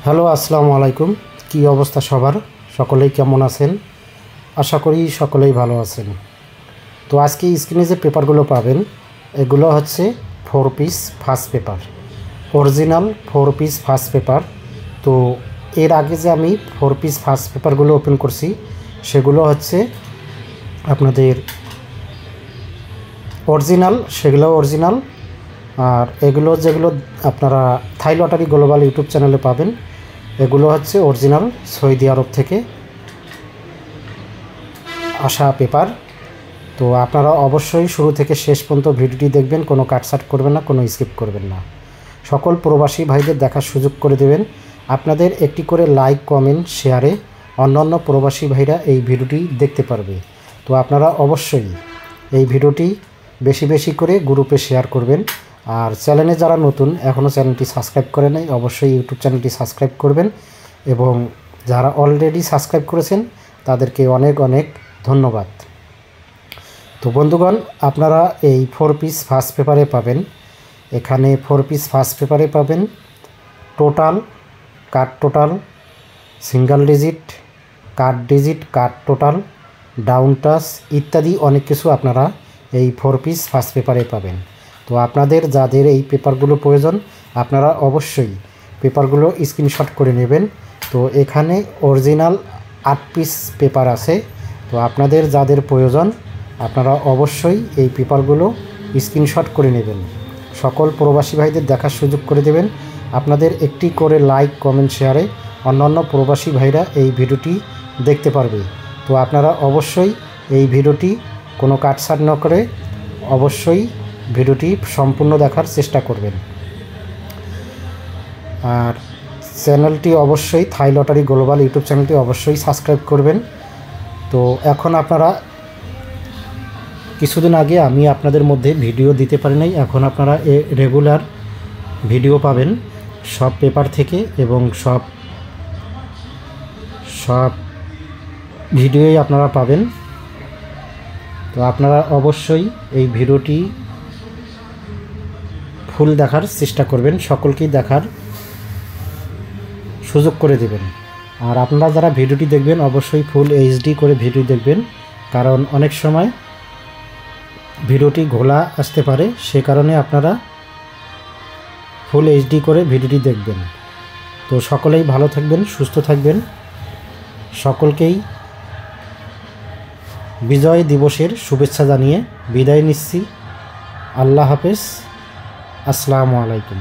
Hello, আসসালামু আলাইকুম। কি অবস্থা সবার? সকলেই কেমন আছেন? আশা করি সকলেই ভালো আছেন। তো আজকে স্ক্রিনে যে পেপারগুলো পাবেন এগুলো হচ্ছে 4 piece first paper, original 4 piece first paper. তো এর আগে যে আমি 4 পিস ফার্স্ট পেপারগুলো ওপেন করছি সেগুলো হচ্ছে আপনাদের অরিজিনাল, সেগুলো অরিজিনাল। আর এগুলো যেগুলো আপনারা থাই লটারি গ্লোবাল ইউটিউব চ্যানেলে পাবেন এগুলো হচ্ছে অরিজিনাল সৌদি আরব থেকে আসা পেপার। তো আপনারা অবশ্যই শুরু থেকে শেষ পর্যন্ত ভিডিওটি দেখবেন, কোনো কাটছাট করবেন না, কোনো স্কিপ করবেন না। সকল প্রবাসী ভাইদের দেখার সুযোগ করে দেবেন। আপনাদের একটি করে লাইক, কমেন্ট, শেয়ারে অন্যান্য প্রবাসী ভাইরা এই ভিডিওটি দেখতে পারবে। তো আপনারা অবশ্যই এই ভিডিওটি বেশি বেশি করে গ্রুপে শেয়ার করবেন। আর চ্যানেলে যারা নতুন এখনও চ্যানেলটি সাবস্ক্রাইব করে নাই অবশ্যই ইউটিউব চ্যানেলটি সাবস্ক্রাইব করবেন, এবং যারা অলরেডি সাবস্ক্রাইব করেছেন তাদেরকে অনেক অনেক ধন্যবাদ। তো বন্ধুগণ, আপনারা এই 4 পিস ফার্স্ট পেপারে পাবেন, এখানে 4 পিস ফার্স্ট পেপারে পাবেন total, card total, single digit, card digit, card total, down touch ইত্যাদি অনেক কিছু আপনারা এই 4 পিস ফার্স্ট পেপারে পাবেন। তো আপনাদের যাদের এই পেপারগুলো প্রয়োজন আপনারা অবশ্যই পেপারগুলো স্ক্রিনশট করে নেবেন। তো এখানে অরিজিনাল 8 পিস পেপার আছে। তো আপনাদের যাদের প্রয়োজন আপনারা অবশ্যই এই পেপারগুলো স্ক্রিনশট করে নেবেন। সকল প্রবাসী ভাইদের দেখার সুযোগ করে দেবেন। আপনাদের একটি করে লাইক, কমেন্ট, শেয়ারে অন্যান্য প্রবাসী ভাইরা এই ভিডিওটি দেখতে পারবে। তো আপনারা অবশ্যই এই ভিডিওটি কোনো কাটছাট না করে অবশ্যই ভিডিওটি সম্পূর্ণ দেখার চেষ্টা করবেন। আর চ্যানেলটি অবশ্যই থাই লটারি গ্লোবাল ইউটিউব চ্যানেলটি অবশ্যই সাবস্ক্রাইব করবেন। তো এখন আপনারা কিছুদিন আগে আমি আপনাদের মধ্যে ভিডিও দিতে পারি নাই, এখন আপনারা রেগুলার ভিডিও পাবেন সব পেপার থেকে, এবং সব ভিডিওই আপনারা পাবেন। তো আপনারা অবশ্যই এই ভিডিওটি ফুল দেখার চেষ্টা করবেন, সকলকেই দেখার সুযোগ করে দেবেন। আর আপনারা যারা ভিডিওটি দেখবেন অবশ্যই ফুল এইচডি করে ভিডিও দেখবেন, কারণ অনেক সময় ভিডিওটি ঘোলা আসতে পারে, সে কারণে আপনারা ফুল এইচডি করে ভিডিওটি দেখবেন। তো সকলেই ভালো থাকবেন, সুস্থ থাকবেন। সকলকেই বিজয় দিবসের শুভেচ্ছা জানিয়ে বিদায় নিচ্ছি। আল্লাহ হাফেজ, আসসালামু আলাইকুম।